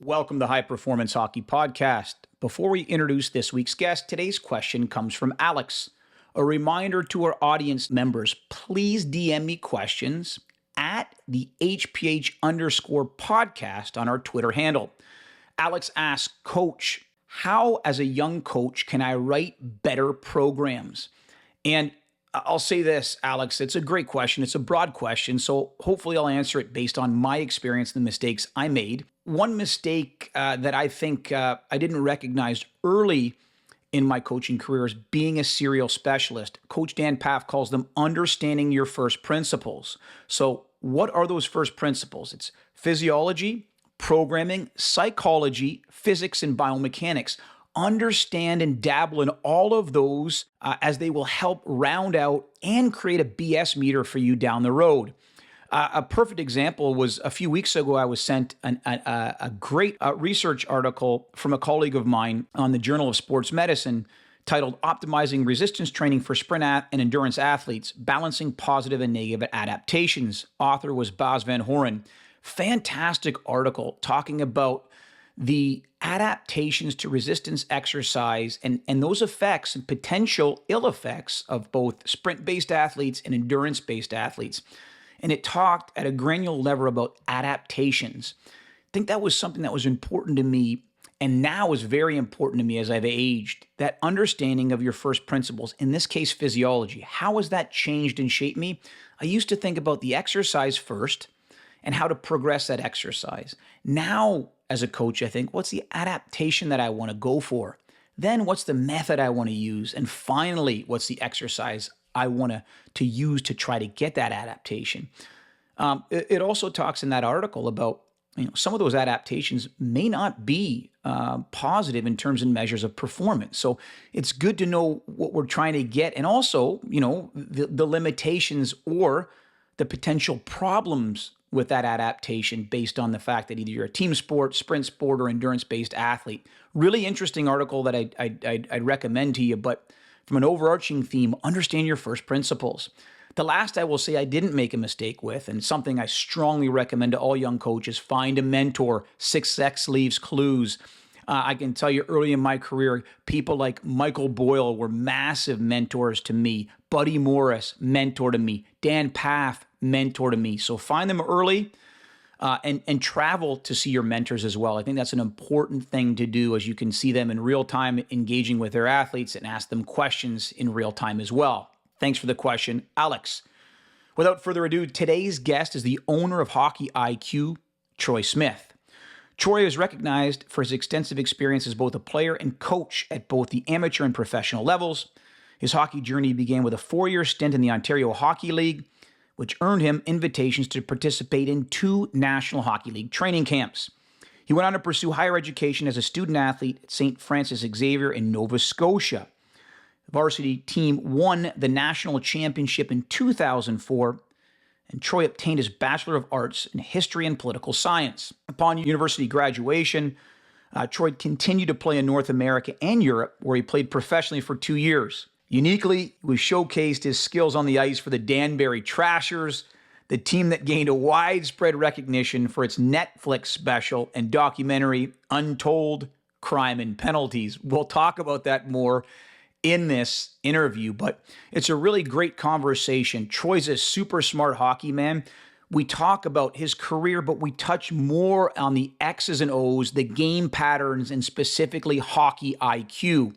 Welcome to High Performance Hockey Podcast. Before we introduce this week's guest, today's question comes from Alex. A reminder to our audience members, please DM me questions at the HPH_podcast on our Twitter handle. Alex asks, Coach, how as a young coach can I write better programs? And I'll say this, Alex, it's a great question. It's a broad question, so hopefully I'll answer it based on my experience and the mistakes I made. One mistake that I think I didn't recognize early in my coaching career is being a serial specialist. Coach Dan Pfaff calls them understanding your first principles. So what are those first principles? It's physiology, programming, psychology, physics, and biomechanics. Understand and dabble in all of those as they will help round out and create a BS meter for you down the road. A perfect example was a few weeks ago, I was sent a great research article from a colleague of mine on the Journal of Sports Medicine titled Optimizing Resistance Training for Sprint and Endurance Athletes, Balancing Positive and Negative Adaptations. Author was Bas Van Horen. Fantastic article talking about the adaptations to resistance exercise and those effects and potential ill effects of both sprint-based athletes and endurance-based athletes. And it talked at a granular level about adaptations. I think that was something that was important to me and now is very important to me as I've aged, that understanding of your first principles, in this case, physiology. How has that changed and shaped me? I used to think about the exercise first and how to progress that exercise. Now, as a coach, I think, what's the adaptation that I want to go for? Then what's the method I want to use? And finally, what's the exercise I want to use to try to get that adaptation? It also talks in that article about some of those adaptations may not be positive in terms and measures of performance. So it's good to know what we're trying to get, and also the limitations or the potential problems with that adaptation based on the fact that either you're a team sport, sprint sport, or endurance-based athlete. Really interesting article that I'd recommend to you, but from an overarching theme, understand your first principles. The last I will say I didn't make a mistake with, and something I strongly recommend to all young coaches, find a mentor. Success leaves clues. I can tell you early in my career, people like Michael Boyle were massive mentors to me. Buddy Morris, mentor to me. Dan Pfaff, mentor to me. So find them early and travel to see your mentors as well. I think that's an important thing to do, as you can see them in real time engaging with their athletes and ask them questions in real time as well. Thanks for the question, Alex. Without further ado, today's guest is the owner of Hockey IQ, Troy Smith. Troy is recognized for his extensive experience as both a player and coach at both the amateur and professional levels. His hockey journey began with a 4-year stint in the Ontario Hockey League, which earned him invitations to participate in 2 National Hockey League training camps. He went on to pursue higher education as a student athlete at St. Francis Xavier in Nova Scotia. The varsity team won the national championship in 2004, and Troy obtained his Bachelor of Arts in History and Political Science. Upon university graduation, Troy continued to play in North America and Europe, where he played professionally for 2 years. Uniquely, he showcased his skills on the ice for the Danbury Trashers, the team that gained a widespread recognition for its Netflix special and documentary, Untold Crime and Penalties. We'll talk about that more in this interview, but it's a really great conversation. Troy's a super smart hockey man. We talk about his career, but we touch more on the X's and O's, the game patterns, and specifically Hockey IQ.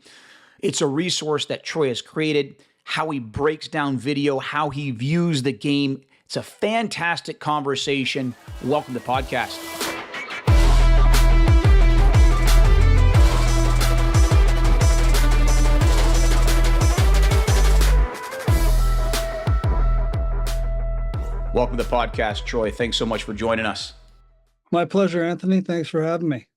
It's a resource that Troy has created, how he breaks down video, how he views the game. It's a fantastic conversation. Welcome to the podcast. Welcome to the podcast, Troy. Thanks so much for joining us. My pleasure, Anthony. Thanks for having me.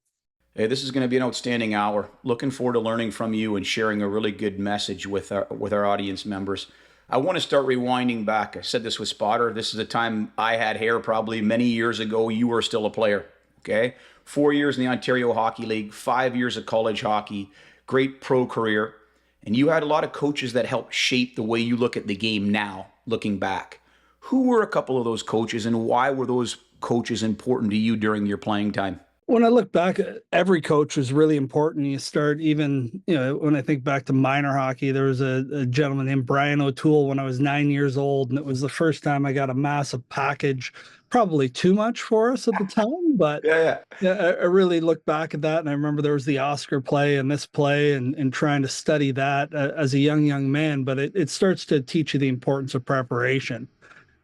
Hey, this is going to be an outstanding hour. Looking forward to learning from you and sharing a really good message with our audience members. I want to start rewinding back. I said this with Spotter. This is a time I had hair probably many years ago. You were still a player, okay? 4 years in the Ontario Hockey League, 5 years of college hockey, great pro career. And you had a lot of coaches that helped shape the way you look at the game now, looking back. Who were a couple of those coaches, and why were those coaches important to you during your playing time? When I look back, every coach was really important. You start even, when I think back to minor hockey, there was a gentleman named Brian O'Toole when I was 9 years old, and it was the first time I got a massive package, probably too much for us at the time, but Yeah, yeah. yeah, I really look back at that, and I remember there was the Oscar play and this play, and trying to study that as a young man. But it starts to teach you the importance of preparation.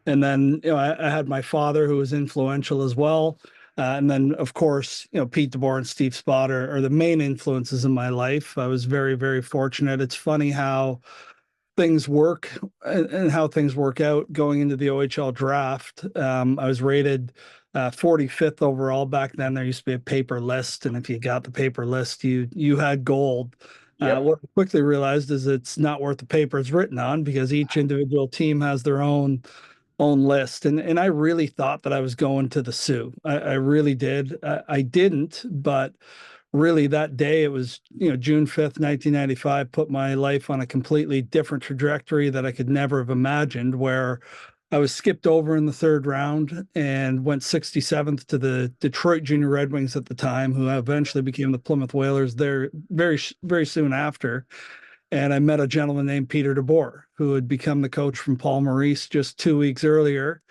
And then, I had my father who was influential as well. And then, of course, Pete DeBoer and Steve Spott are the main influences in my life. I was very, very fortunate. It's funny how things work and how things work out going into the OHL draft. I was rated 45th overall back then. There used to be a paper list, and if you got the paper list, you had gold. Yep. What I quickly realized is it's not worth the paper it's written on, because each individual team has their own list. And I really thought that I was going to the Sioux. I really did. I didn't, but really that day, it was, June 5th, 1995, put my life on a completely different trajectory that I could never have imagined, where I was skipped over in the third round and went 67th to the Detroit Junior Red Wings at the time, who eventually became the Plymouth Whalers there very, very soon after. And I met a gentleman named Peter DeBoer, who had become the coach from Paul Maurice just 2 weeks earlier.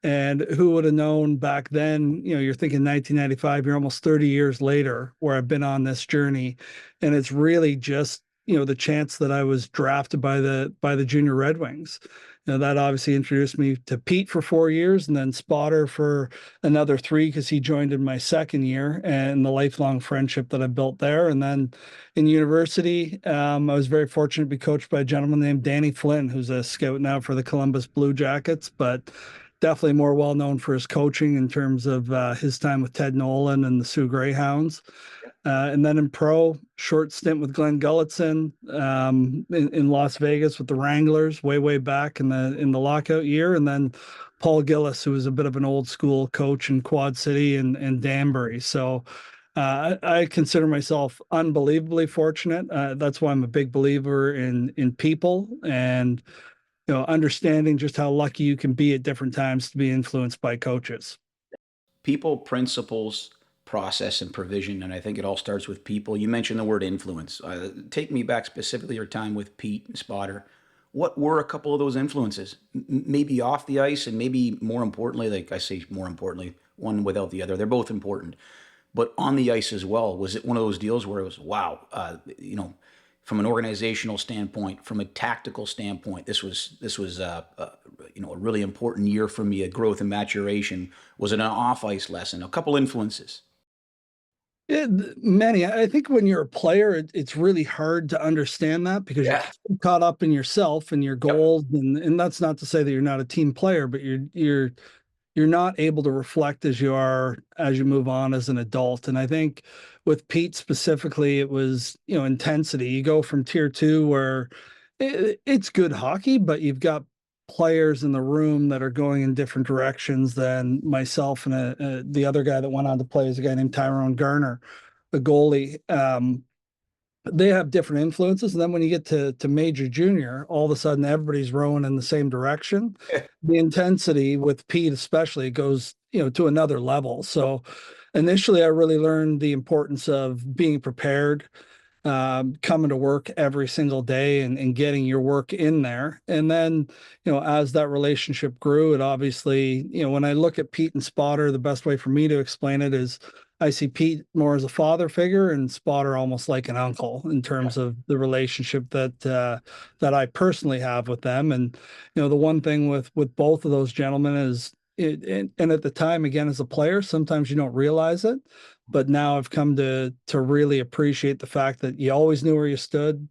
And who would have known back then? You're thinking 1995, you're almost 30 years later, where I've been on this journey. And it's really just, the chance that I was drafted by the Junior Red Wings. That obviously introduced me to Pete for 4 years, and then Spotter for another three, because he joined in my second year, and the lifelong friendship that I built there. And then in university, I was very fortunate to be coached by a gentleman named Danny Flynn, who's a scout now for the Columbus Blue Jackets, but definitely more well known for his coaching in terms of his time with Ted Nolan and the Sioux Greyhounds. And then in pro, short stint with Glenn Gulletson, in Las Vegas with the Wranglers way back in the lockout year, and then Paul Gillis, who was a bit of an old school coach in Quad City and Danbury. So I consider myself unbelievably fortunate. That's why I'm a big believer in people, and understanding just how lucky you can be at different times to be influenced by coaches. People, principles, process, and provision. And I think it all starts with people. You mentioned the word influence. Take me back specifically your time with Pete and Spotter. What were a couple of those influences? Maybe off the ice, and maybe more importantly, like I say, more importantly, one without the other. They're both important. But on the ice as well, was it one of those deals where it was, wow, from an organizational standpoint, from a tactical standpoint, this was a really important year for me, a growth and maturation. Was it an off ice lesson? A couple influences. Many. I think when you're a player, it's really hard to understand that, because you're Yeah. so caught up in yourself and your Yep. goals, and that's not to say that you're not a team player, but you're not able to reflect as you are as you move on as an adult. And I think with Pete specifically, it was, intensity. You go from tier two, where it's good hockey, but you've got players in the room that are going in different directions than myself, and the other guy that went on to play is a guy named Tyrone Garner, the goalie. They have different influences. And then when you get to major junior, all of a sudden everybody's rowing in the same direction. The intensity with Pete especially goes, to another level. So initially I really learned the importance of being prepared, coming to work every single day, and getting your work in there. And then, as that relationship grew, it obviously, when I look at Pete and Spotter, the best way for me to explain it is I see Pete more as a father figure, and Spotter almost like an uncle, in terms of the relationship that I personally have with them. And the one thing with both of those gentlemen is and at the time, again, as a player, sometimes you don't realize it, but now I've come to really appreciate the fact that you always knew where you stood.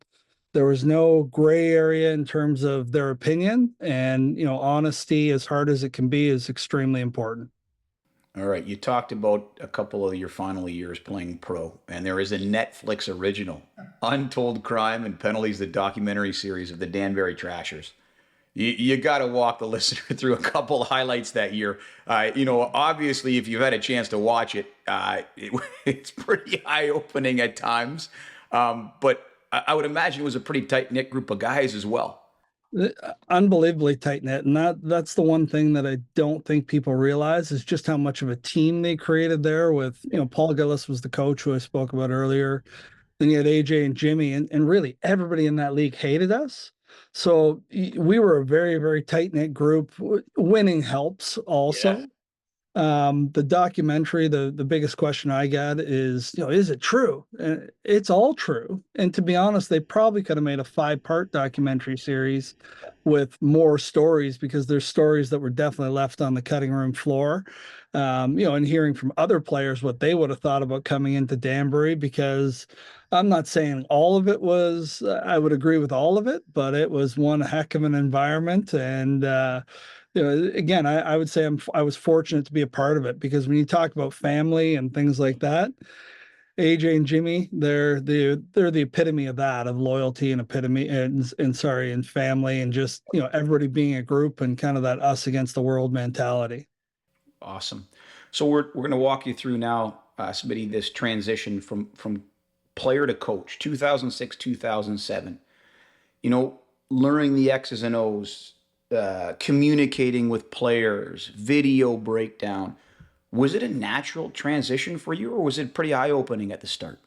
There was no gray area in terms of their opinion, and honesty, as hard as it can be, is extremely important. All right. You talked about a couple of your final years playing pro, and there is a Netflix original, Untold Crime and Penalties, the documentary series of the Danbury Trashers. You got to walk the listener through a couple of highlights that year. Obviously, if you've had a chance to watch it, it's pretty eye opening at times. But I would imagine it was a pretty tight knit group of guys as well. Unbelievably tight knit, and that's the one thing that I don't think people realize is just how much of a team they created there. With Paul Gillis was the coach who I spoke about earlier. Then you had AJ and Jimmy, and really everybody in that league hated us. So we were a very, very tight knit group. Winning helps Yeah. also. The documentary, the biggest question I got is, is it true? It's all true. And to be honest, they probably could have made a 5-part documentary series with more stories, because there's stories that were definitely left on the cutting room floor. And hearing from other players what they would have thought about coming into Danbury, because I'm not saying all of it was, I would agree with all of it, but it was one heck of an environment. And, again, I would say I was fortunate to be a part of it, because when you talk about family and things like that, AJ and Jimmy, they're the epitome of that, of loyalty and epitome and family, and just everybody being a group and kind of that us against the world mentality. Awesome. So we're going to walk you through now, Smitty, this transition from player to coach, 2006, 2007. You know, learning the X's and O's, communicating with players, video breakdown. Was it a natural transition for you, or was it pretty eye opening at the start?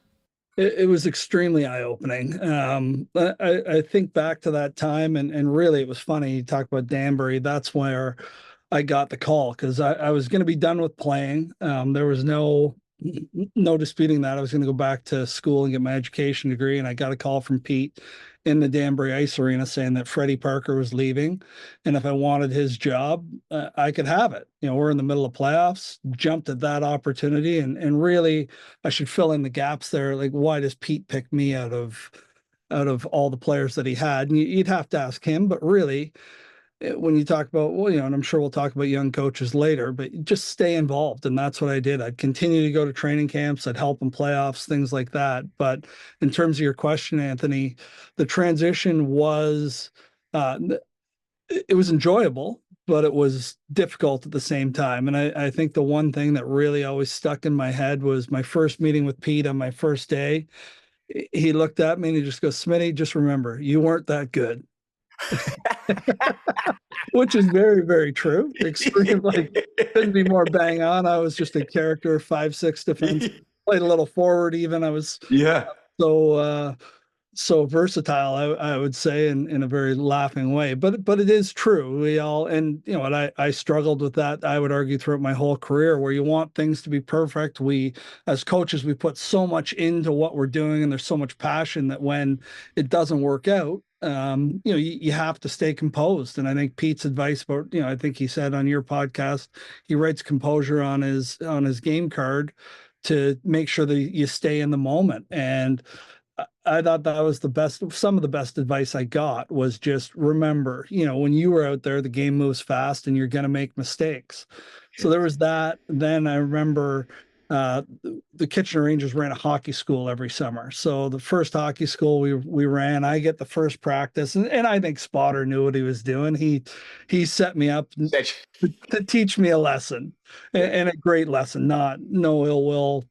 It was extremely eye-opening. I think back to that time, and really it was funny. You talk about Danbury, that's where I got the call, because I was going to be done with playing. There was no disputing that. I was going to go back to school and get my education degree, and I got a call from Pete in the Danbury Ice Arena saying that Freddie Parker was leaving, and if I wanted his job, I could have it. We're in the middle of playoffs, jumped at that opportunity, and really, I should fill in the gaps there. Like, why does Pete pick me out of all the players that he had? And you'd have to ask him, but really, when you talk about, well, and I'm sure we'll talk about young coaches later, but just stay involved. And that's what I did. I'd continue to go to training camps. I'd help in playoffs, things like that. But in terms of your question, Anthony, the transition was, uh, it was enjoyable, but it was difficult at the same time. And I think the one thing that really always stuck in my head was my first meeting with Pete on my first day. He looked at me and he just goes, Smitty, just remember, you weren't that good. Which is very, very true. Extreme, like, couldn't be more bang on. I was just a character, 5'6" defense, played a little forward even. I was Yeah. so so versatile, I would say, in a very laughing way. But it is true. We all, and and I struggled with that, I would argue, throughout my whole career, where you want things to be perfect. We, as coaches, we put so much into what we're doing, and there's so much passion that when it doesn't work out, you have to stay composed. And I think Pete's advice about, I think he said on your podcast, he writes composure on his game card to make sure that you stay in the moment. And I thought that was the best. Some of the best advice I got was just remember, when you were out there, the game moves fast and you're going to make mistakes. So there was that. Then I remember the Kitchener Rangers ran a hockey school every summer. So the first hockey school we ran, I get the first practice, and I think Spotter knew what he was doing. He set me up to teach me a lesson, and a great lesson, not no ill will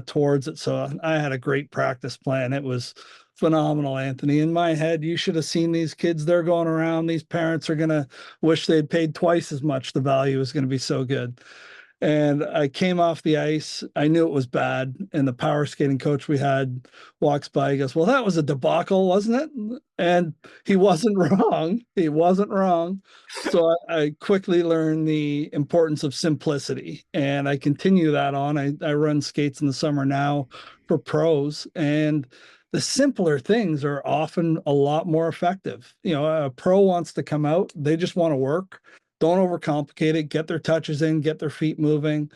towards it. So I had a great practice plan. It was phenomenal, Anthony. In my head, you should have seen these kids. They're going around. These parents are going to wish they'd paid twice as much. The value is going to be so good. And I came off the ice. I knew it was bad. And the power skating coach we had walks by. He goes, "Well, that was a debacle, wasn't it?" And he wasn't wrong. He wasn't wrong. So I quickly learned the importance of simplicity. And I continue that on. I run skates in the summer now for pros. And the simpler things are often a lot more effective. A pro wants to come out, they just want to work. Don't overcomplicate it, get their touches in, get their feet moving.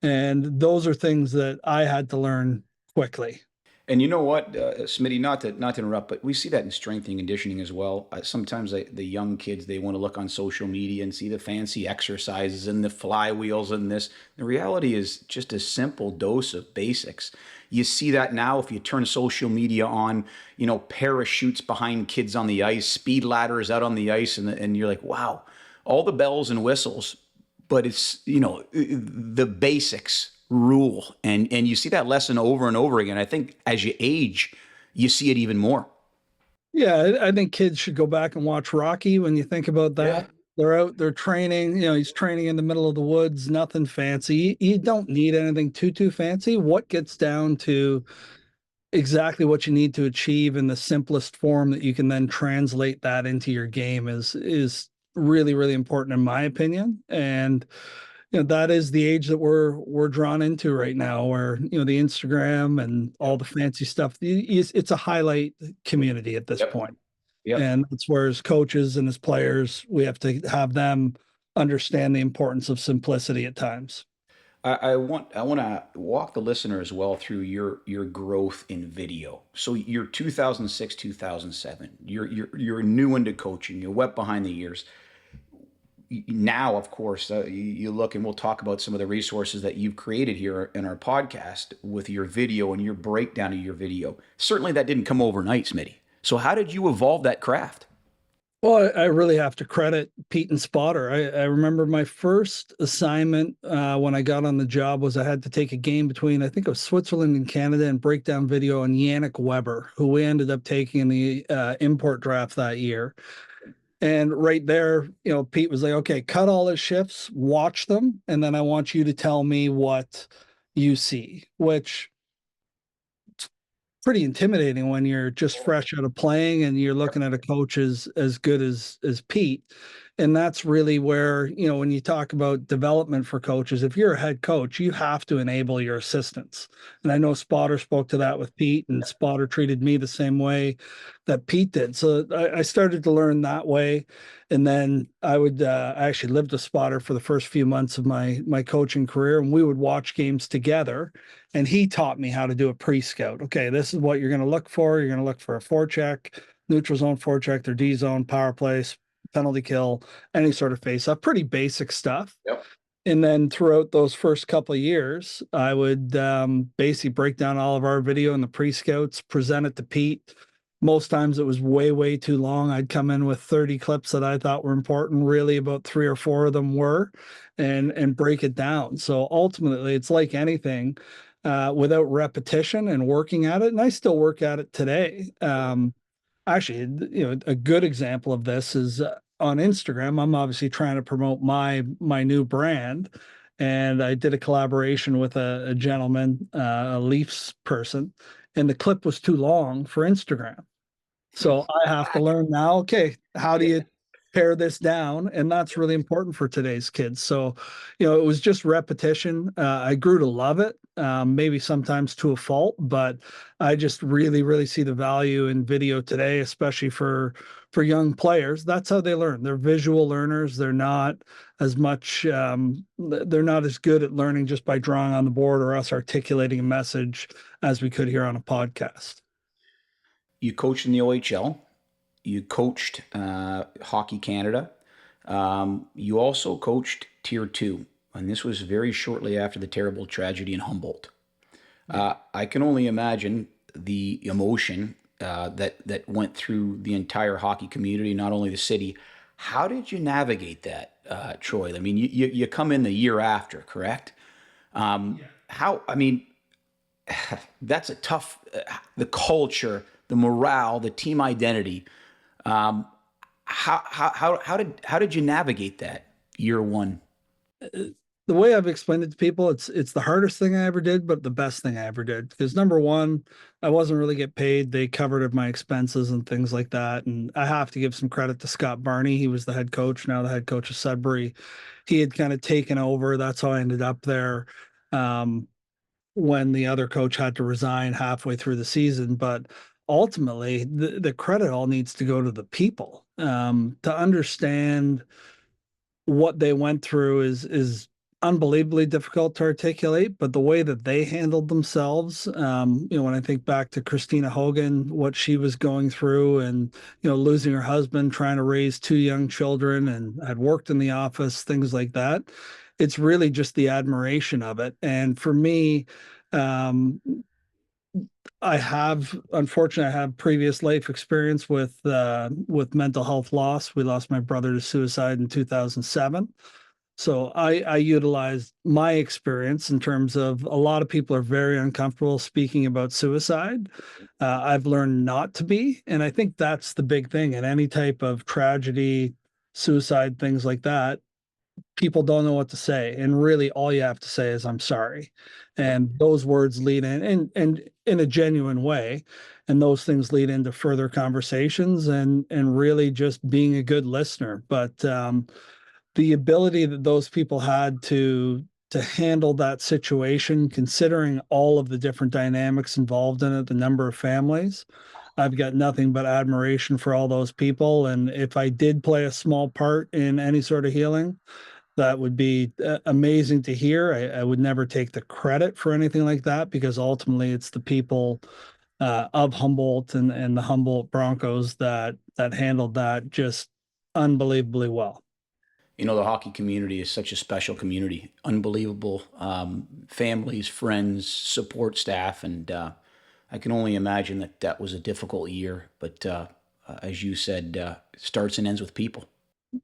And those are things that I had to learn quickly. And you know what, Smitty, not to interrupt, but we see that in strength and conditioning as well. Sometimes the young kids, they want to look on social media and see the fancy exercises and the flywheels and this. The reality is just a simple dose of basics. You see that now if you turn social media on, parachutes behind kids on the ice, speed ladders out on the ice, and you're like, wow, all the bells and whistles, but it's, the basics rule. And you see that lesson over and over again. I think as you age, you see it even more. Yeah, I think kids should go back and watch Rocky when you think about Yeah. that. They're out, they're training, he's training in the middle of the woods, nothing fancy. You don't need anything too fancy. What gets down to exactly what you need to achieve in the simplest form that you can then translate that into your game is really, really important in my opinion. And that is the age that we're drawn into right now, where the Instagram and all Yep. the fancy stuff, it's a highlight community at this Yep. point. Yep. And that's where as coaches and as players, we have to have them understand the importance of simplicity at times. I want to walk the listener as well through your growth in video. So you're 2006, 2007. You're new into coaching. You're wet behind the ears. Now, of course, you look and we'll talk about some of the resources that you've created here in our podcast with your video and your breakdown of your video. Certainly, that didn't come overnight, Smitty. So how did you evolve that craft? Well, I really have to credit Pete and Spotter. I remember my first assignment when I got on the job was I had to take a game between, I think it was Switzerland and Canada, and break down video on Yannick Weber, who we ended up taking in the import draft that year. And right there, Pete was like, okay, cut all his shifts, watch them, and then I want you to tell me what you see, which pretty intimidating when you're just fresh out of playing and you're looking at a coach as good as Pete. And that's really where, when you talk about development for coaches, if you're a head coach, you have to enable your assistants. And I know Spotter spoke to that with Pete, and Spotter treated me the same way that Pete did. So I started to learn that way. And then I actually lived with Spotter for the first few months of my coaching career, and we would watch games together. And he taught me how to do a pre-scout. Okay, this is what you're going to look for. You're going to look for a forecheck, neutral zone forecheck, or D zone, power plays, penalty kill, any sort of face-up. Pretty basic stuff. Yep. And then throughout those first couple of years, I would basically break down all of our video in the pre-scouts, present it to Pete. Most times it was way too long. I'd come in with 30 clips that I thought were important. Really, about 3 or 4 of them were, and break it down. So ultimately, it's like anything, without repetition and working at it. And I still work at it today. Actually, a good example of this is on Instagram. I'm obviously trying to promote my new brand, and I did a collaboration with a gentleman, a Leafs person, and the clip was too long for Instagram. So I have to learn now, okay, how do you pare this down? And that's really important for today's kids. So, it was just repetition. I grew to love it, maybe sometimes to a fault, but I just really see the value in video today, especially for young players. That's how they learn. They're visual learners. They're not as much, they're not as good at learning just by drawing on the board or us articulating a message as we could here on a podcast. You coached in the OHL. You coached Hockey Canada. You also coached Tier 2, and this was very shortly after the terrible tragedy in Humboldt. I can only imagine the emotion that went through the entire hockey community, not only the city. How did you navigate that, Troy? I mean, you come in the year after, correct? How? I mean, that's a tough. The culture, the morale, the team identity. Um, how did you navigate that year one? The way I've explained it to people, it's the hardest thing I ever did, but the best thing I ever did. Because number one, I wasn't really get paid. They covered my expenses and things like that. And I have to give some credit to Scott Barney. He was the head coach, now the head coach of Sudbury. He had kind of taken over. That's how I ended up there. When the other coach had to resign halfway through the season. But ultimately, the credit all needs to go to the people, to understand what they went through is unbelievably difficult to articulate, but the way that they handled themselves, when I think back to Christina Hogan, what she was going through, and losing her husband, trying to raise 2 young children, and had worked in the office, things like that. It's really just the admiration of it. And for me, um, unfortunately, I have previous life experience with mental health loss. We lost my brother to suicide in 2007. So I utilized my experience in terms of a lot of people are very uncomfortable speaking about suicide. I've learned not to be, and I think that's the big thing in any type of tragedy, suicide, things like that. People don't know what to say, and really all you have to say is I'm sorry. Yep. And those words lead in and in a genuine way, and those things lead into further conversations and really just being a good listener. But the ability that those people had to handle that situation, considering all of the different dynamics involved in it, the number of families, I've got nothing but admiration for all those people. And if I did play a small part in any sort of healing, that would be amazing to hear. I would never take the credit for anything like that because ultimately it's the people of Humboldt and the Humboldt Broncos that handled that just unbelievably well. You know, the hockey community is such a special community. Unbelievable families, friends, support staff, and I can only imagine that that was a difficult year. But as you said, it starts and ends with people.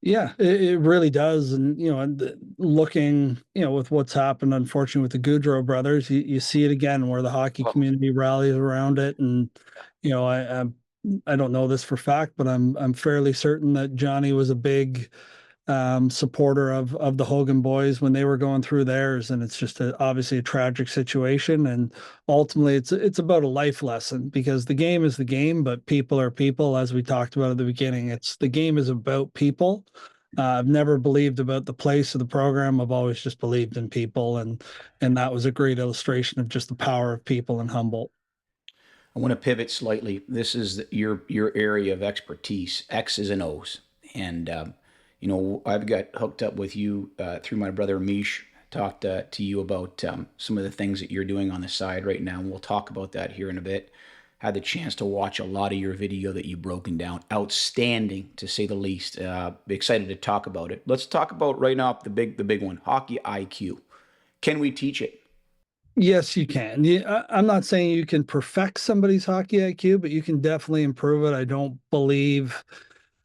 Yeah, it really does. And, looking, with what's happened, unfortunately, with the Goudreau brothers, you see it again where the hockey Oh, community rallies around it. And, I don't know this for fact, but I'm fairly certain that Johnny was a big supporter of the Hogan boys when they were going through theirs, and it's just obviously a tragic situation. And ultimately, it's about a life lesson because the game is the game, but people are people, as we talked about at the beginning. It's the game is about people. I've never believed about the place of the program. I've always just believed in people, and that was a great illustration of just the power of people in Humboldt. I want to pivot slightly. This is your area of expertise, X's and O's, and you know I've got hooked up with you through my brother Mish. Talked to you about some of the things that you're doing on the side right now, and we'll talk about that here in a bit. Had the chance to watch a lot of your video that you've broken down. Outstanding, to say the least. Excited to talk about it. Let's talk about right now the big one, hockey IQ. Can we teach it? Yes, you can. I'm not saying you can perfect somebody's hockey IQ, but you can definitely improve it. I don't believe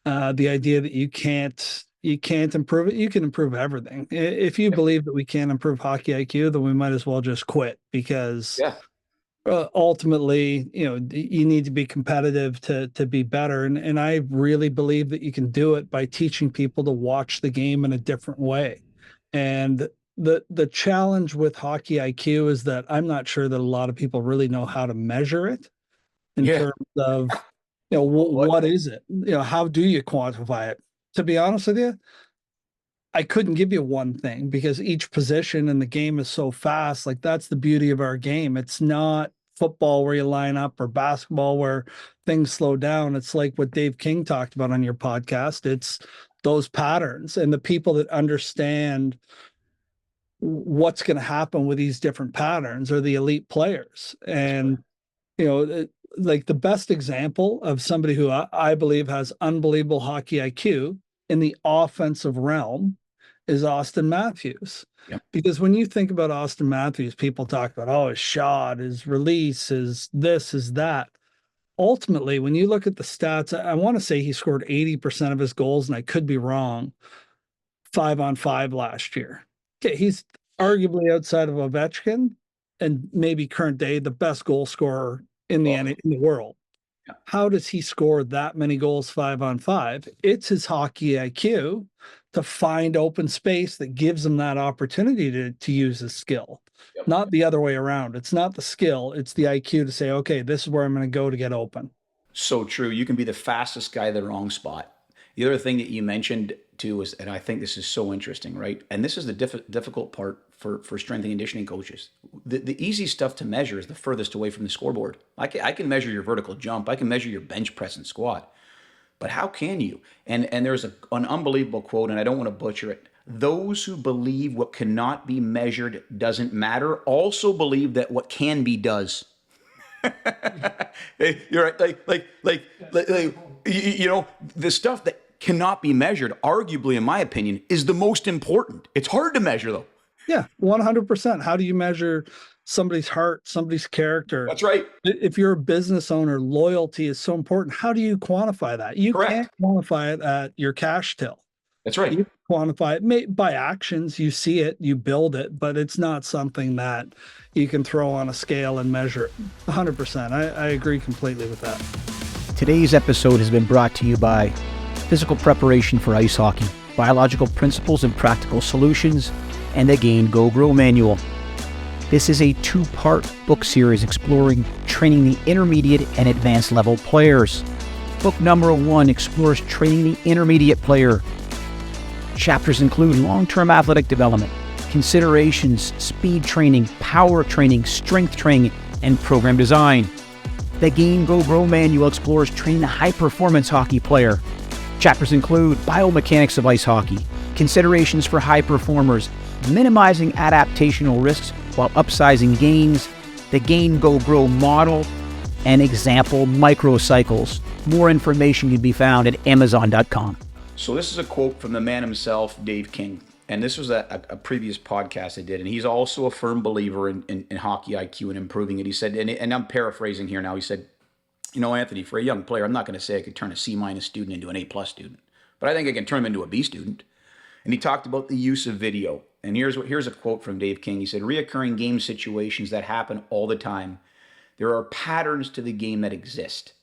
the idea that you can't improve it. You can improve everything. If you believe that we can't improve hockey IQ, then we might as well just quit because Yeah. ultimately, you need to be competitive to be better. And I really believe that you can do it by teaching people to watch the game in a different way. And the challenge with hockey IQ is that I'm not sure that a lot of people really know how to measure it in Yeah. terms of, What? what is it? How do you quantify it? To be honest with you, I couldn't give you one thing because each position in the game is so fast. Like that's the beauty of our game. It's not football where you line up or basketball where things slow down. It's like what Dave King talked about on your podcast. It's those patterns and the people that understand what's going to happen with these different patterns are the elite players. That's right. And like the best example of somebody who I believe has unbelievable hockey IQ in the offensive realm is Austin Matthews. Yep. Because when you think about Austin Matthews, people talk about, oh, his shot, his release, his this, his that. Ultimately, when you look at the stats, I want to say he scored 80% of his goals, and I could be wrong, 5-on-5 last year. Okay, he's arguably outside of Ovechkin and maybe current day the best goal scorer Oh, in the world. yeah. How does he score that many goals 5-on-5? It's his hockey IQ to find open space that gives him that opportunity to use his skill, Yep. not the other way around. It's not the skill, it's the IQ to say, okay, this is where I'm going to go to get open. So true. You can be the fastest guy at the wrong spot. The other thing that you mentioned too is, and I think this is so interesting, right? And this is the difficult part for strength and conditioning coaches. The easy stuff to measure is the furthest away from the scoreboard. I can measure your vertical jump. I can measure your bench press and squat. But how can you? And there's an unbelievable quote, and I don't want to butcher it. Those who believe what cannot be measured doesn't matter also believe that what can be does. You're right, the stuff that cannot be measured, arguably, in my opinion, is the most important. It's hard to measure, though. Yeah, 100%. How do you measure somebody's heart, somebody's character? That's right. If you're a business owner, loyalty is so important. How do you quantify that? You can't Correct. quantify it at your cash till. That's right. quantify it. By actions, you see it, you build it, but it's not something that you can throw on a scale and measure it. 100%. I agree completely with that. Today's episode has been brought to you by Physical Preparation for Ice Hockey, Biological Principles and Practical Solutions, and the Gain Go Grow Manual. This is a 2-part book series exploring training the intermediate and advanced level players. Book number 1 explores training the intermediate player. Chapters include long-term athletic development, considerations, speed training, power training, strength training, and program design. The Gain Go Grow Manual explores training the high-performance hockey player. Chapters include biomechanics of ice hockey, considerations for high performers, minimizing adaptational risks while upsizing gains, the Gain Go Grow model, and example microcycles. More information can be found at Amazon.com. So this is a quote from the man himself, Dave King. And this was a previous podcast I did. And he's also a firm believer in hockey IQ and improving it. He said, and I'm paraphrasing here now, he said, you know, Anthony, for a young player, I'm not going to say I could turn a C- student into an A+ student, but I think I can turn him into a B student. And he talked about the use of video. And here's a quote from Dave King. He said, reoccurring game situations that happen all the time. There are patterns to the game that exist.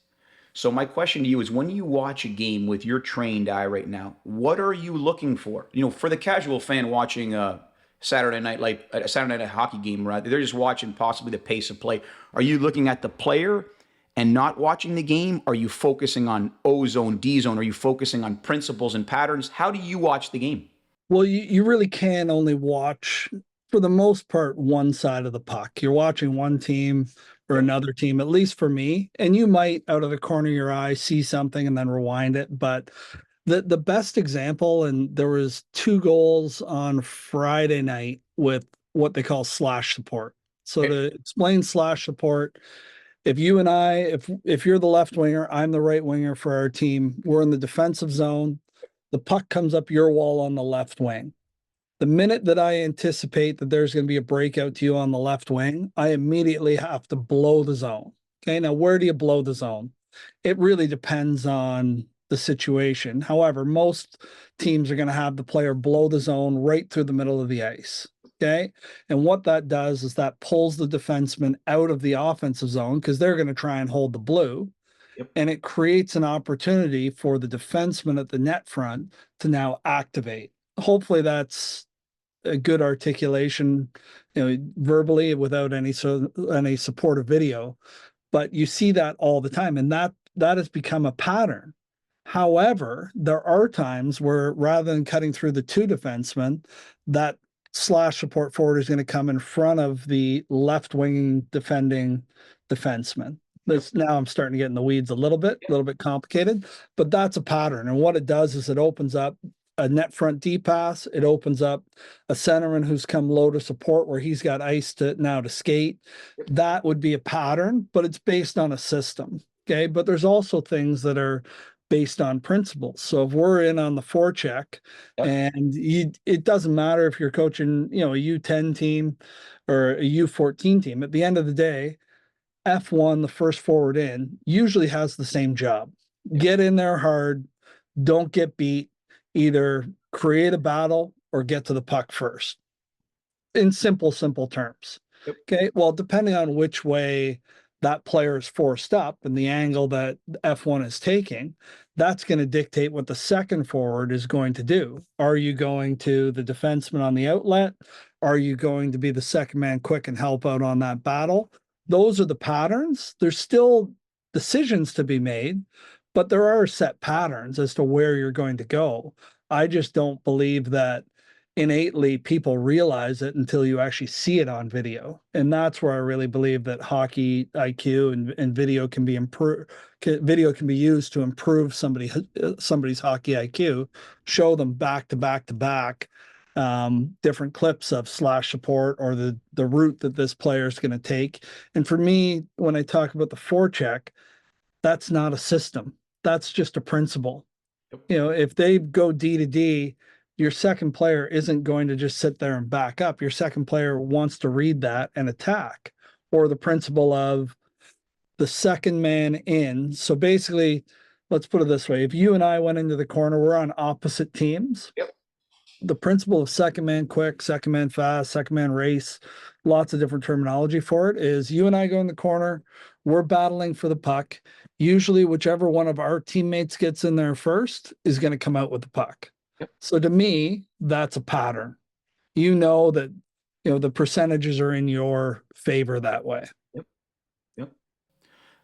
So my question to you is, when you watch a game with your trained eye right now, what are you looking for? You know, for the casual fan watching a Saturday night hockey game, right? They're just watching possibly the pace of play. Are you looking at the player and not watching the game? Are you focusing on O zone, D zone? Are you focusing on principles and patterns? How do you watch the game? Well, you really can only watch, for the most part, one side of the puck. You're watching one team or another team, at least for me. And you might, out of the corner of your eye, see something and then rewind it. But the best example, and there was 2 goals on Friday night with what they call slash support. So to explain slash support, if you and I, if you're the left winger, I'm the right winger for our team, we're in the defensive zone. The puck comes up your wall on the left wing. The minute that I anticipate that there's going to be a breakout to you on the left wing, I immediately have to blow the zone. Okay. Now, where do you blow the zone? It really depends on the situation. However, most teams are going to have the player blow the zone right through the middle of the ice. Okay. And what that does is that pulls the defenseman out of the offensive zone because they're going to try and hold the blue. Yep. And it creates an opportunity for the defenseman at the net front to now activate. Hopefully that's a good articulation, you know, verbally without any supportive video, but you see that all the time, and that has become a pattern. However, there are times where rather than cutting through the 2 defensemen, that slash support forward is going to come in front of the left wing defending defenseman. Now I'm starting to get in the weeds a little bit complicated, but that's a pattern. And what it does is it opens up a net front D pass. It opens up a centerman who's come low to support where he's got ice to skate. That would be a pattern, but it's based on a system. Okay. But there's also things that are based on principles. So if we're in on the forecheck, and it doesn't matter if you're coaching, you know, a U10 team or a U14 team, at the end of the day, F1, the first forward in, usually has the same job. Get in there hard, don't get beat, either create a battle or get to the puck first. In simple terms. Okay. Well, depending on which way that player is forced up and the angle that F1 is taking, that's going to dictate what the second forward is going to do. Are you going to the defenseman on the outlet? Are you going to be the second man quick and help out on that battle? Those are the patterns. There's still decisions to be made, but there are set patterns as to where you're going to go. I just don't believe that innately people realize it until you actually see it on video. And that's where I really believe that hockey IQ and video can be improved. Video can be used to improve somebody's hockey IQ, show them back to back different clips of slash support or the route that this player is going to take. And for me, when I talk about the forecheck, that's not a system. That's just a principle. You know, if they go D to D, your second player isn't going to just sit there and back up. Your second player wants to read that and attack, or the principle of the second man in. So basically, let's put it this way. If you and I went into the corner, we're on opposite teams. Yep. the principle of second man quick, second man fast, second man race, lots of different terminology for it, is you and I go in the corner, we're battling for the puck. Usually whichever one of our teammates gets in there first is going to come out with the puck. Yep. So to me, that's a pattern. You know that, the percentages are in your favor that way. Yep. Yep.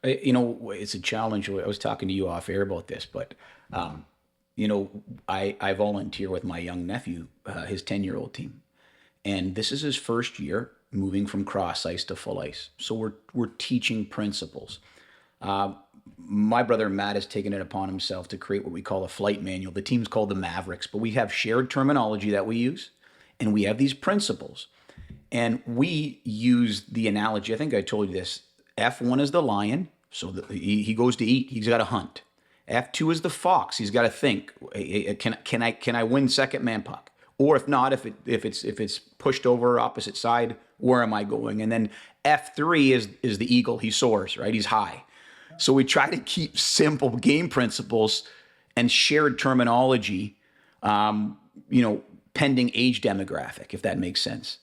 It's a challenge. I was talking to you off air about this, but I volunteer with my young nephew, his 10-year-old team, and this is his first year moving from cross ice to full ice. So we're teaching principles. My brother Matt has taken it upon himself to create what we call a flight manual. The team's called the Mavericks, but we have shared terminology that we use, and we have these principles. And we use the analogy, I think I told you this, F1 is the lion, so he goes to eat, he's got to hunt. F2 is the fox, he's got to think, can I win second man puck? Or if not, if it's pushed over opposite side, where am I going? And then F3 is the eagle, he soars, right? He's high. So we try to keep simple game principles and shared terminology, pending age demographic, if that makes sense.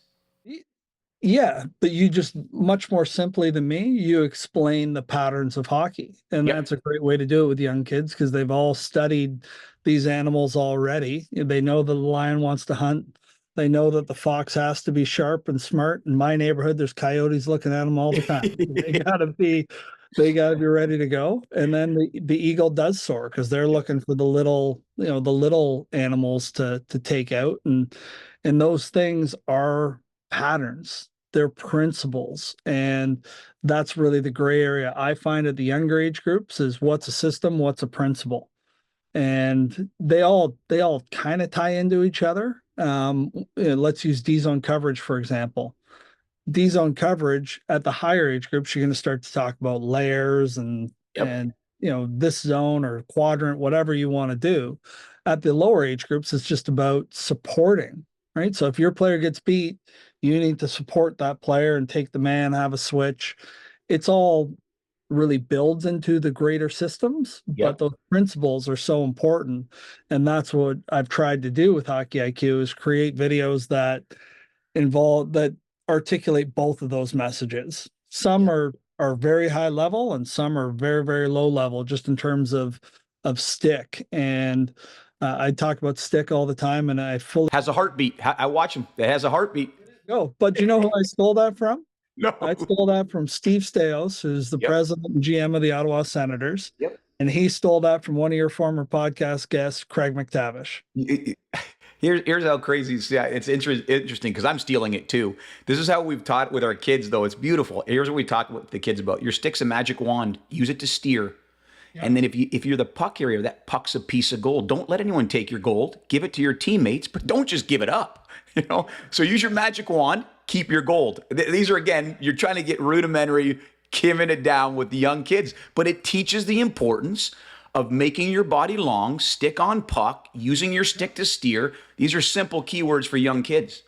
Yeah, but you just much more simply than me, you explain the patterns of hockey. And Yep. That's a great way to do it with young kids because they've all studied these animals already. They know that the lion wants to hunt. They know that the fox has to be sharp and smart. In my neighborhood, there's coyotes looking at them all the time. They gotta be ready to go. And then the eagle does soar because they're looking for the little animals to take out. And those things are patterns. They're principles. And that's really the gray area I find at the younger age groups is what's a system, what's a principle. And they all kind of tie into each other. Let's use D-zone coverage, for example. D-zone coverage at the higher age groups, you're going to start to talk about layers and this zone or quadrant, whatever you want to do. At the lower age groups, it's just about supporting, right? So if your player gets beat, you need to support that player and take the man, have a switch. It's all really builds into the greater systems, but those principles are so important. And that's what I've tried to do with Hockey IQ is create videos that articulate both of those messages. Some are very high level and some are very, very low level, just in terms of stick. And I talk about stick all the time, and I fully has a heartbeat. I watch him. It has a heartbeat. No, but you know who I stole that from? No. I stole that from Steve Staios, who's the president and GM of the Ottawa Senators. Yep. And he stole that from one of your former podcast guests, Craig McTavish. Here's how crazy it's interesting because I'm stealing it too. This is how we've taught with our kids, though. It's beautiful. Here's what we talk with the kids about. Your stick's a magic wand. Use it to steer. Yep. And then if you're the puck carrier, that puck's a piece of gold. Don't let anyone take your gold. Give it to your teammates, but don't just give it up. So use your magic wand. Keep your gold. These are, again, you're trying to get rudimentary, giving it down with the young kids, but it teaches the importance of making your body long, stick on puck, using your stick to steer. These are simple keywords for young kids.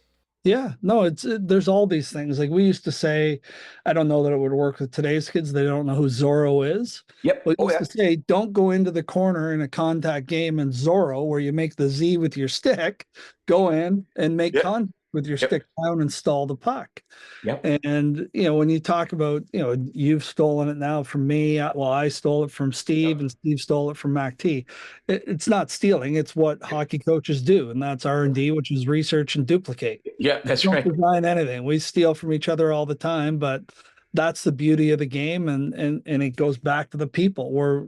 Yeah, no, there's all these things. Like we used to say, I don't know that it would work with today's kids. They don't know who Zorro is. Yep. We used to say, don't go into the corner in a contact game in Zorro where you make the Z with your stick. Go in and make contact with your stick down and stall the puck. Yep. And, when you talk about, you've stolen it now from me. Well, I stole it from Steve and Steve stole it from Mac T. It's not stealing. It's what hockey coaches do. And that's R&D, which is research and duplicate. Yeah, that's right. We don't design anything. We steal from each other all the time, but that's the beauty of the game. And it goes back to the people. We're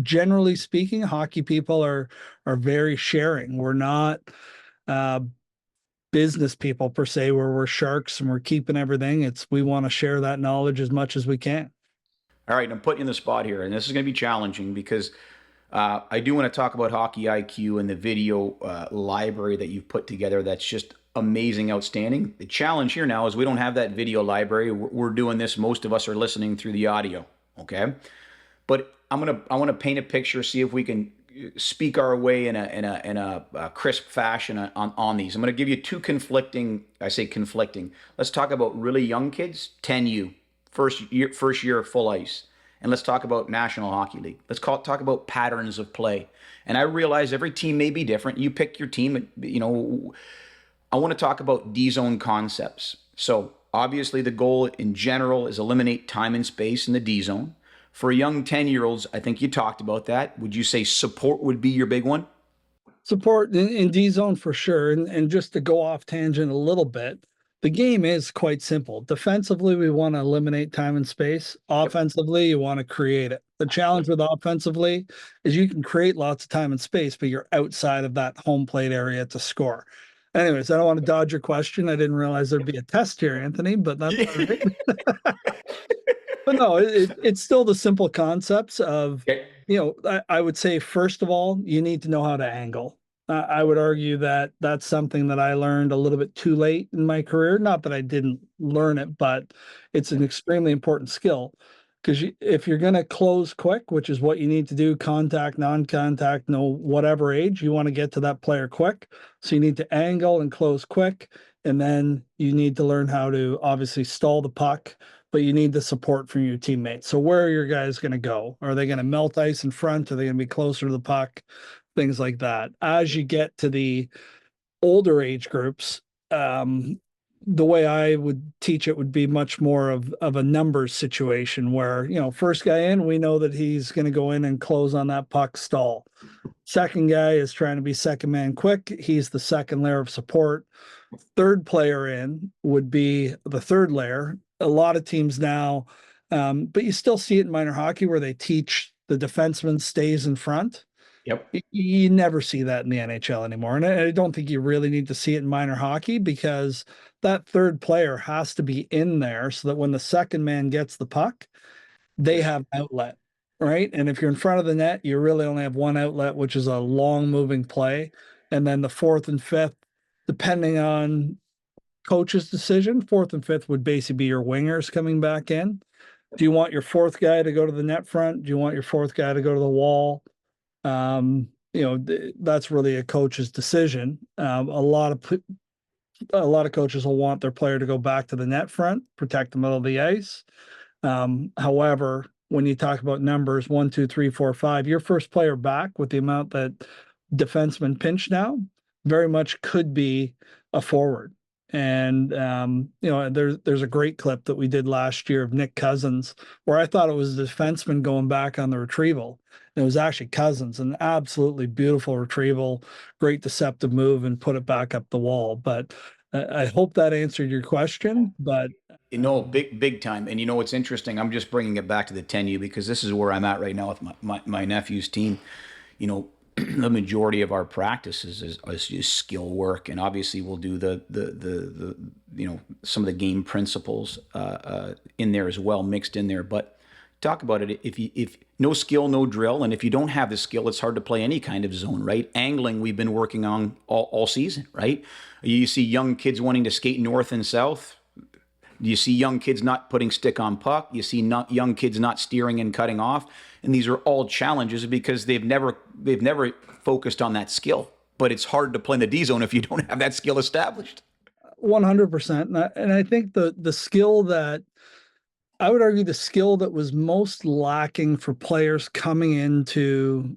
generally speaking, hockey people are very sharing. We're not, business people per se, where we're sharks and we're keeping everything. We want to share that knowledge as much as we can. All right, I'm putting you in the spot here, and this is going to be challenging because I do want to talk about Hockey IQ and the video library that you've put together. That's just amazing, outstanding. The challenge here now is we don't have that video library. We're doing this. Most of us are listening through the audio. Okay, but I want to paint a picture, see if we can speak our way in a crisp fashion on these. I'm going to give you two conflicting. I say conflicting. Let's talk about really young kids, 10U, first year full ice, and let's talk about National Hockey League. Talk about patterns of play. And I realize every team may be different. You pick your team. I want to talk about D-zone concepts. So obviously the goal in general is eliminate time and space in the D-zone. For young 10-year-olds, I think you talked about that. Would you say support would be your big one? Support in D zone for sure. And just to go off tangent a little bit, the game is quite simple. Defensively, we want to eliminate time and space. Offensively, you want to create it. The challenge with offensively is you can create lots of time and space, but you're outside of that home plate area to score. Anyways, I don't want to dodge your question. I didn't realize there'd be a test here, Anthony, but that's all right. But no, it's still the simple concepts of, I would say, first of all, you need to know how to angle. I would argue that that's something that I learned a little bit too late in my career. Not that I didn't learn it, but it's an extremely important skill. Because if you're going to close quick, which is what you need to do, contact, non-contact, no whatever age, you want to get to that player quick. So you need to angle and close quick. And then you need to learn how to obviously stall the puck, but you need the support from your teammates. So where are your guys going to go? Are they going to melt ice in front? Are they going to be closer to the puck? Things like that. As you get to the older age groups, the way I would teach it would be much more of a numbers situation where, first guy in, we know that he's going to go in and close on that puck stall. Second guy is trying to be second man quick. He's the second layer of support. Third player in would be the third layer. A lot of teams now, but you still see it in minor hockey where they teach the defenseman stays in front. Yep. You never see that in the NHL anymore. And I don't think you really need to see it in minor hockey because that third player has to be in there so that when the second man gets the puck, they have outlet, right? And if you're in front of the net, you really only have one outlet, which is a long moving play. And then the fourth and fifth, depending on coach's decision, fourth and fifth would basically be your wingers coming back in. Do you want your fourth guy to go to the net front? Do you want your fourth guy to go to the wall? That's really a coach's decision. A lot of coaches will want their player to go back to the net front, protect the middle of the ice. However, when you talk about numbers 1, 2, 3, 4, 5, your first player back with the amount that defensemen pinch now very much could be a forward. And there's a great clip that we did last year of Nick Cousins where I thought it was the defenseman going back on the retrieval. And it was actually Cousins, an absolutely beautiful retrieval, great deceptive move, and put it back up the wall. But I hope that answered your question. But big time. And what's interesting? I'm just bringing it back to the 10U because this is where I'm at right now with my nephew's team. The majority of our practices is skill work, and obviously we'll do the some of the game principles in there as well, mixed in there. But talk about it. If no skill, no drill, and if you don't have the skill, it's hard to play any kind of zone, right? Angling, we've been working on all season, right? You see young kids wanting to skate north and south. You see young kids not putting stick on puck. You see young kids not steering and cutting off. And these are all challenges because they've never focused on that skill. But it's hard to play in the D zone if you don't have that skill established. 100%. And I think the skill that I would argue the skill that was most lacking for players coming into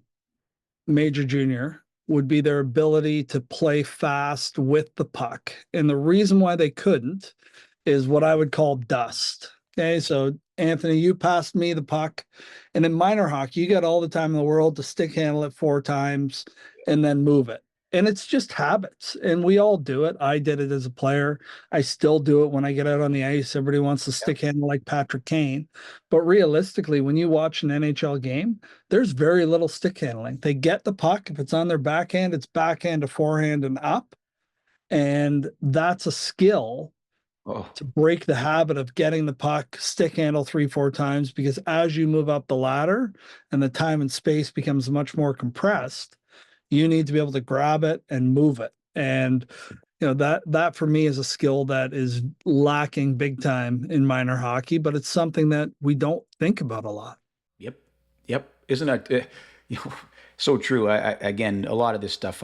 major junior would be their ability to play fast with the puck. And the reason why they couldn't is what I would call dust. Okay, so Anthony, you passed me the puck, and in minor hockey, you got all the time in the world to stick handle it 4 times and then move it. And it's just habits, and we all do it. I did it as a player. I still do it when I get out on the ice. Everybody wants to stick handle like Patrick Kane. But realistically, when you watch an NHL game, there's very little stick handling. They get the puck. If it's on their backhand, it's backhand to forehand and up. And that's a skill to break the habit of getting the puck, stick handle 3-4 times, because as you move up the ladder and the time and space becomes much more compressed, you need to be able to grab it and move it. And that for me is a skill that is lacking big time in minor hockey, but it's something that we don't think about a lot. Yep. Isn't it so true? Again, a lot of this stuff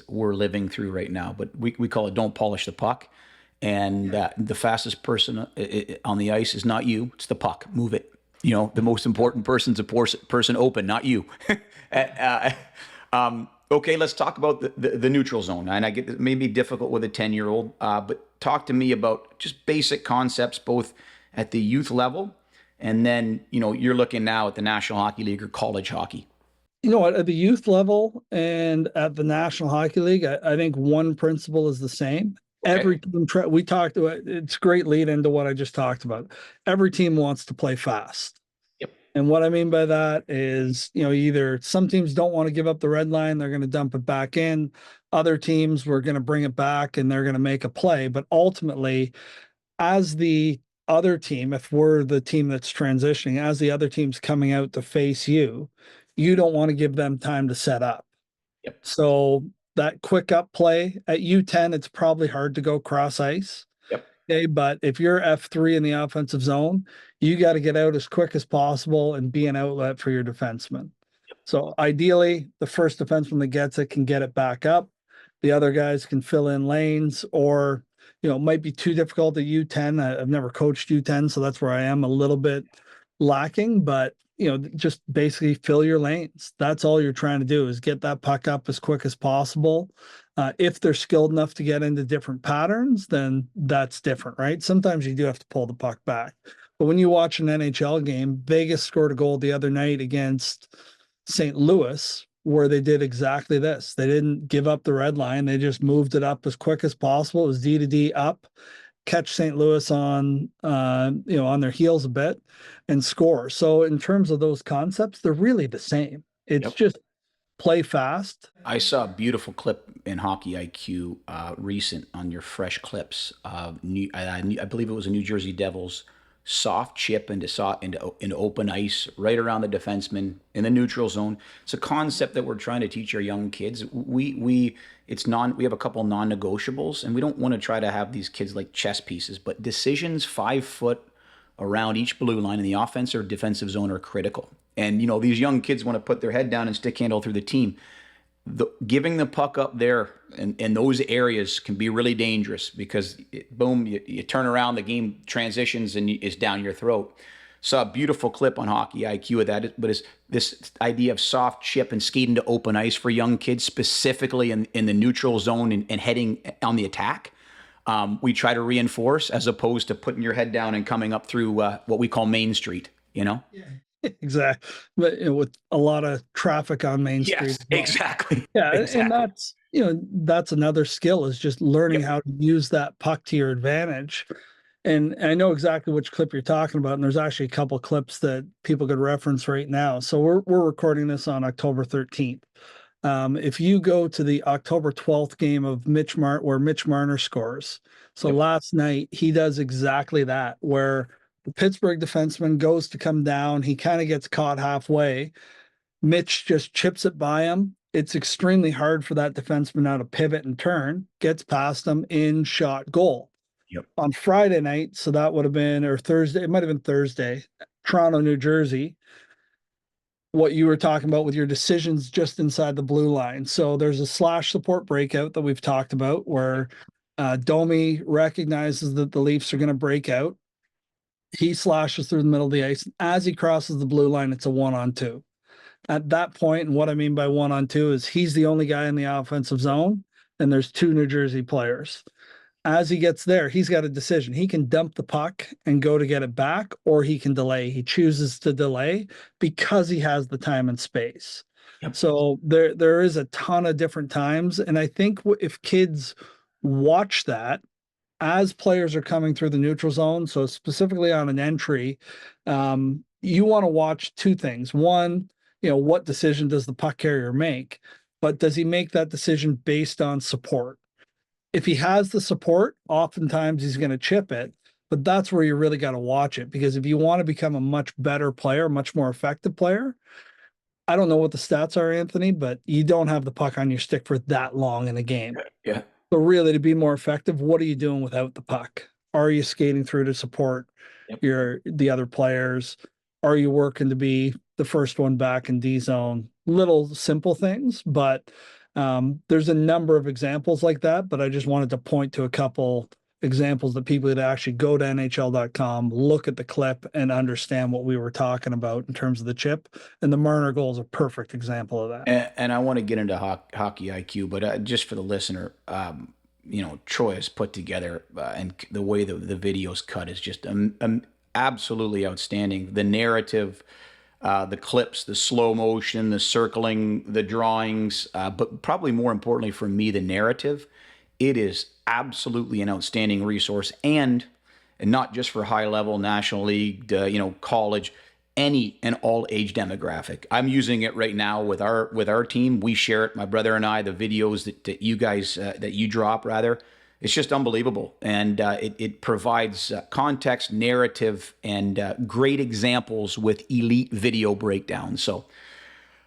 we're living through right now, but we call it don't polish the puck. And the fastest person on the ice is not you, it's the puck. Move it. The most important person's a person open, not you. uh, okay, let's talk about the neutral zone. And I get it may be difficult with a 10-year-old, but talk to me about just basic concepts, both at the youth level and then, you're looking now at the National Hockey League or college hockey. You know what, at the youth level and at the National Hockey League, I think one principle is the same. Okay. Every team, we talked about, it's great lead into what I just talked about. Every team wants to play fast. Yep. And what I mean by that is, either some teams don't want to give up the red line, they're going to dump it back in. Other teams were going to bring it back and they're going to make a play. But ultimately, as the other team, if we're the team that's transitioning, as the other team's coming out to face you, you don't want to give them time to set up. Yep. So that quick up play at U10, it's probably hard to go cross ice. Yep. Okay, but if you're F3 in the offensive zone, you got to get out as quick as possible and be an outlet for your defenseman. Yep. So ideally, the first defenseman that gets it can get it back up. The other guys can fill in lanes, or it might be too difficult at U10. I've never coached U10, so that's where I am a little bit lacking, but just basically fill your lanes. That's all you're trying to do, is get that puck up as quick as possible. If they're skilled enough to get into different patterns, then that's different, right? Sometimes you do have to pull the puck back. But when you watch an NHL game, Vegas scored a goal the other night against St. Louis, where they did exactly this. They didn't give up the red line. They just moved it up as quick as possible. It was D to D up, catch St. Louis on their heels a bit and score. So in terms of those concepts, they're really the same. It's just play fast. I saw a beautiful clip in Hockey IQ recent on your fresh clips. I believe it was a New Jersey Devils soft chip into open ice right around the defenseman in the neutral zone. It's a concept that we're trying to teach our young kids. We have a couple non-negotiables, and we don't want to try to have these kids like chess pieces, but decisions 5 foot around each blue line in the offensive or defensive zone are critical. And these young kids want to put their head down and stick handle through the team. Giving the puck up there in those areas can be really dangerous, because you turn around, the game transitions and is down your throat. Saw a beautiful clip on Hockey IQ of that, but it's this idea of soft chip and skating to open ice for young kids, specifically in the neutral zone and heading on the attack. We try to reinforce, as opposed to putting your head down and coming up through what we call Main Street, Yeah. Exactly. But with a lot of traffic on Main Street. Yes, exactly. Yeah. Exactly. And that's another skill, is just learning how to use that puck to your advantage. And I know exactly which clip you're talking about. And there's actually a couple clips that people could reference right now. So we're recording this on October 13th. If you go to the October 12th game of where Mitch Marner scores. So last night, he does exactly that, where the Pittsburgh defenseman goes to come down. He kind of gets caught halfway. Mitch just chips it by him. It's extremely hard for that defenseman now to pivot and turn, gets past him, in shot, goal. Yep. On Friday night, so that would have been, or Thursday, it might have been Thursday, Toronto, New Jersey, what you were talking about with your decisions just inside the blue line. So there's a slash support breakout that we've talked about, where Domi recognizes that the Leafs are going to break out. He slashes through the middle of the ice. As he crosses the blue line, it's a 1-on-2. At that point, and what I mean by 1-on-2 is he's the only guy in the offensive zone, and there's 2 New Jersey players. As he gets there, he's got a decision. He can dump the puck and go to get it back, or he can delay. He chooses to delay because he has the time and space. Yep. So there is a ton of different times. And I think if kids watch that, as players are coming through the neutral zone, so specifically on an entry, you want to watch 2 things. One, what decision does the puck carrier make? But does he make that decision based on support? If he has the support, oftentimes he's going to chip it, but that's where you really got to watch it, because if you want to become a much better player, much more effective player, I don't know what the stats are, Anthony, but you don't have the puck on your stick for that long in a game. Yeah. So really, to be more effective, what are you doing without the puck? Are you skating through to support the other players? Are you working to be the first one back in D zone? Little simple things, but there's a number of examples like that. But I just wanted to point to a couple examples that people would actually go to NHL.com, look at the clip, and understand what we were talking about in terms of the chip. And the Marner goal is a perfect example of that. And I want to get into hockey IQ, but just for the listener, Troy has put together, and the way the video's cut is just absolutely outstanding. The narrative, the clips, the slow motion, the circling, the drawings, but probably more importantly for me, the narrative. It is absolutely an outstanding resource, and not just for high level, National League, college, any and all age demographic. I'm using it right now with our team. We share it, my brother and I, the videos that you guys that you drop rather. It's just unbelievable, and it provides context, narrative, and great examples with elite video breakdowns. So,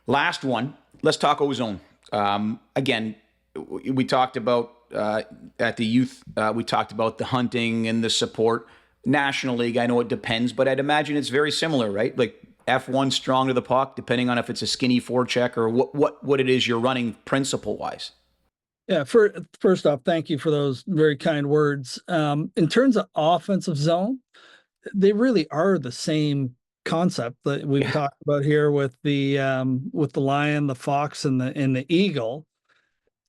last one, let's talk ozone. Again, we talked about at the youth. We talked about the hunting and the support. National League, I know it depends, but I'd imagine it's very similar, right? Like F1 strong to the puck, depending on if it's a skinny forecheck or what it is you're running principle-wise. Yeah, first off, thank you for those very kind words. In terms of offensive zone, they really are the same concept that we've talked about here with the lion, the fox, and the eagle.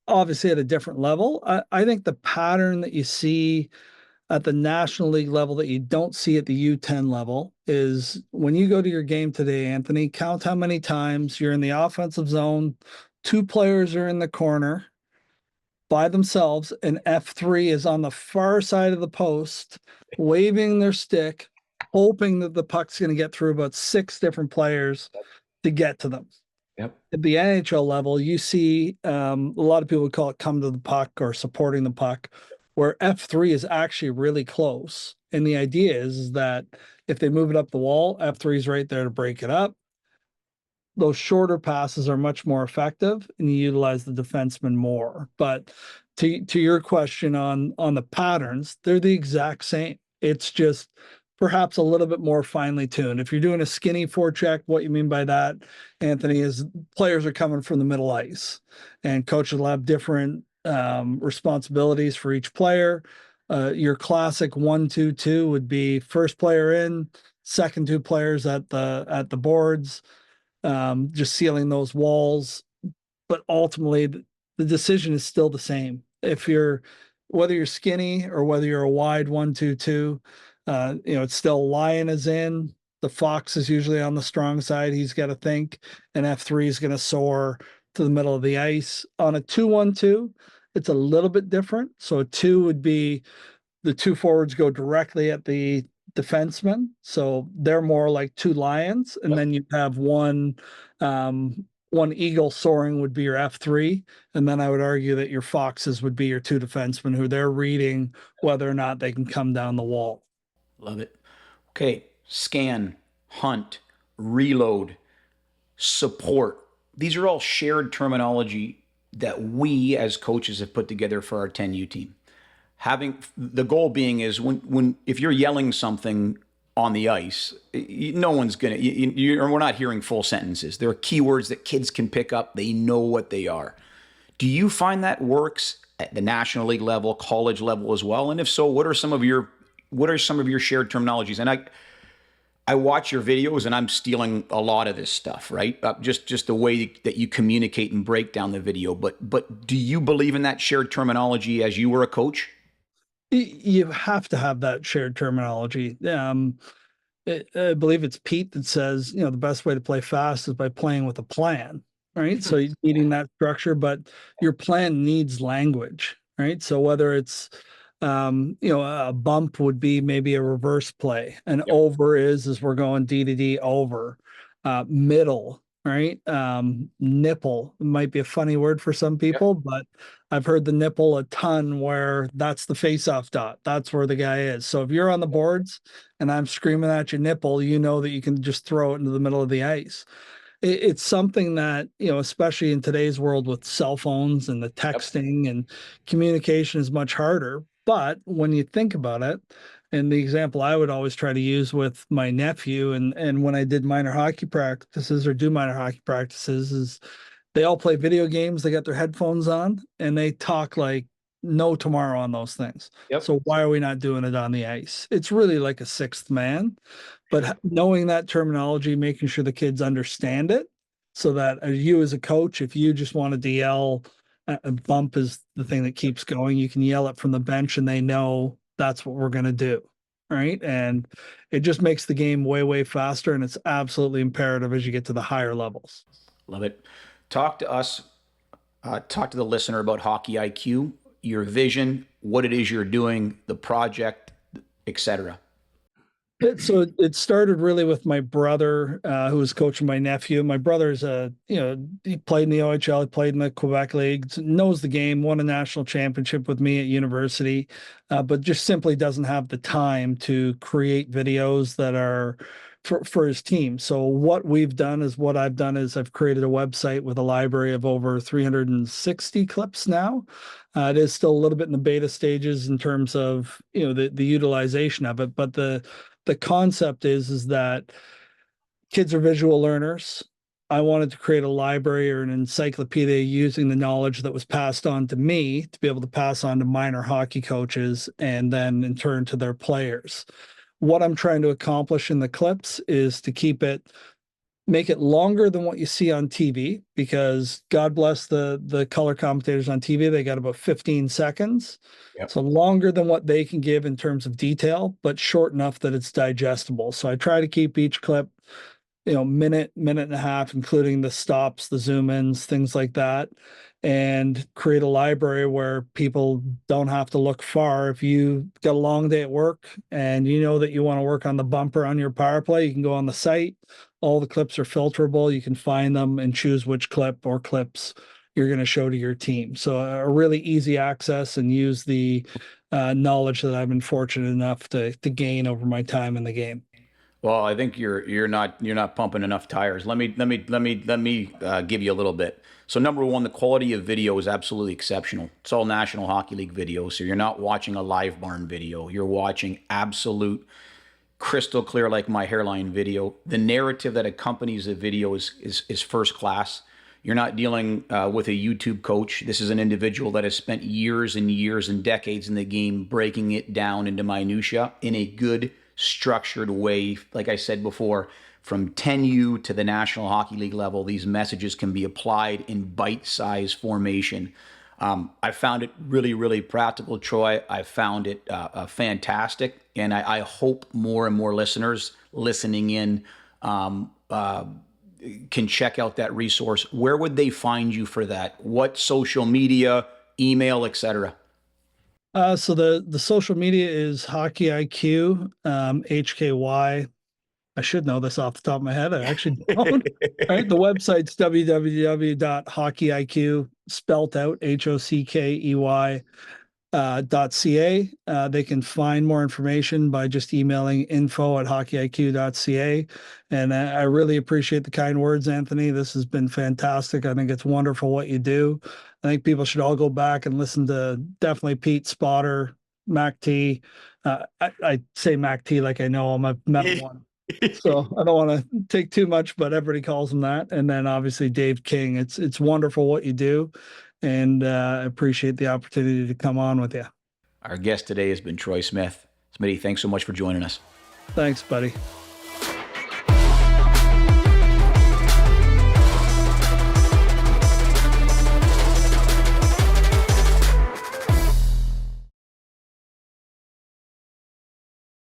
Obviously, at a different level. I think the pattern that you see at the National League level that you don't see at the U10 level is when you go to your game today, Anthony, count how many times you're in the offensive zone, 2 players are in the corner by themselves, and F3 is on the far side of the post, waving their stick, hoping that the puck's going to get through about 6 different players to get to them. Yep. At the NHL level, you see a lot of people would call it come to the puck or supporting the puck, where F3 is actually really close. And the idea is that if they move it up the wall, F3 is right there to break it up. Those shorter passes are much more effective, and you utilize the defenseman more. But to your question on the patterns, they're the exact same. It's just perhaps a little bit more finely tuned. If you're doing a skinny forecheck, what you mean by that, Anthony, is players are coming from the middle ice, and coaches will have different responsibilities for each player. Your classic 1-2-2 would be first player in, second 2 players at the boards, just sealing those walls. But ultimately, the decision is still the same. Whether you're skinny or whether you're a wide 1-2-2, it's still lion is in. The fox is usually on the strong side. He's got to think, and F3 is going to soar to the middle of the ice. On a 2-1-2, it's a little bit different. So a 2 would be the 2 forwards go directly at the defenseman. So they're more like 2 lions. And then you have one eagle soaring would be your F3. And then I would argue that your foxes would be your 2 defensemen who they're reading whether or not they can come down the wall. Love it. Okay. Scan, hunt, reload, support. These are all shared terminology that we as coaches have put together for our 10U team. Having the goal being is if you're yelling something on the ice, no one's gonna. We're not hearing full sentences. There are keywords that kids can pick up. They know what they are. Do you find that works at the National League level, college level as well? And if so, what are some of your shared terminologies? And I watch your videos and I'm stealing a lot of this stuff, right? Just the way that you communicate and break down the video. But do you believe in that shared terminology as you were a coach? You have to have that shared terminology. I believe it's Pete that says, the best way to play fast is by playing with a plan, right? So you're eating that structure, but your plan needs language, right? So whether it's a bump would be maybe a reverse play. An over is we're going D to D over. Middle, right? Nipple might be a funny word for some people, but I've heard the nipple a ton where that's the face-off dot. That's where the guy is. So if you're on the boards and I'm screaming at your nipple, you know that you can just throw it into the middle of the ice. It's something that, especially in today's world with cell phones and the texting and communication is much harder. But when you think about it, and the example I would always try to use with my nephew and when I did minor hockey practices or do minor hockey practices is they all play video games. They got their headphones on and they talk like no tomorrow on those things. Yep. So why are we not doing it on the ice? It's really like a sixth man, but knowing that terminology, making sure the kids understand it, so that you as a coach, if you just wanted to yell, a bump is the thing that keeps going, you can yell it from the bench and they know that's what we're going to do. Right. And it just makes the game way, way faster. And it's absolutely imperative as you get to the higher levels. Love it. Talk to us, talk to the listener about Hockey IQ, your vision, what it is you're doing, the project, etc. So it started really with my brother, who was coaching my nephew. My brother's he played in the OHL, he played in the Quebec League, knows the game, won a national championship with me at university, but just simply doesn't have the time to create videos that are for his team. So what I've done is I've created a website with a library of over 360 clips now. It is still a little bit in the beta stages in terms of the utilization of it, but the concept is that kids are visual learners. I wanted to create a library or an encyclopedia using the knowledge that was passed on to me to be able to pass on to minor hockey coaches and then in turn to their players. What I'm trying to accomplish in the clips is to make it longer than what you see on TV, because God bless the color commentators on TV, they got about 15 seconds. Yep. So longer than what they can give in terms of detail, but short enough that it's digestible. So I try to keep each clip, minute and a half, including the stops, the zoom ins, things like that, and create a library where people don't have to look far. If you got a long day at work and you know that you want to work on the bumper on your power play, you can go on the site. All the clips are filterable. You can find them and choose which clip or clips you're going to show to your team. So a really easy access, and use the knowledge that I've been fortunate enough to gain over my time in the game. Well, I think you're not pumping enough tires. Let me give you a little bit. So number one, the quality of video is absolutely exceptional. It's all National Hockey League video, so you're not watching a live barn video. You're watching absolute crystal clear, like my hairline video. The narrative that accompanies the video is first class. You're not dealing with a YouTube coach. This is an individual that has spent years and years and decades in the game, breaking it down into minutia in a good, structured way. Like I said before, from 10U to the National Hockey League level, these messages can be applied in bite-sized formation. I found it really, really practical, Troy. I found it fantastic, and I hope more and more listeners listening in can check out that resource. Where would they find you for that? What social media, email, etc.? So the social media is Hockey IQ, HKY. I should know this off the top of my head. I actually don't. Right? The website's www.hockeyiq, spelt out HOCKEY, .ca. They can find more information by just emailing info@hockeyiq.ca. And I really appreciate the kind words, Anthony. This has been fantastic. I think it's wonderful what you do. I think people should all go back and listen to definitely Pete Spotter, Mac T. I say Mac T like I know him. I've met him one. So I don't want to take too much, but everybody calls him that. And then obviously Dave King. It's wonderful what you do, and I appreciate the opportunity to come on with you. Our guest today has been Troy Smith. Smitty, thanks so much for joining us. Thanks, buddy.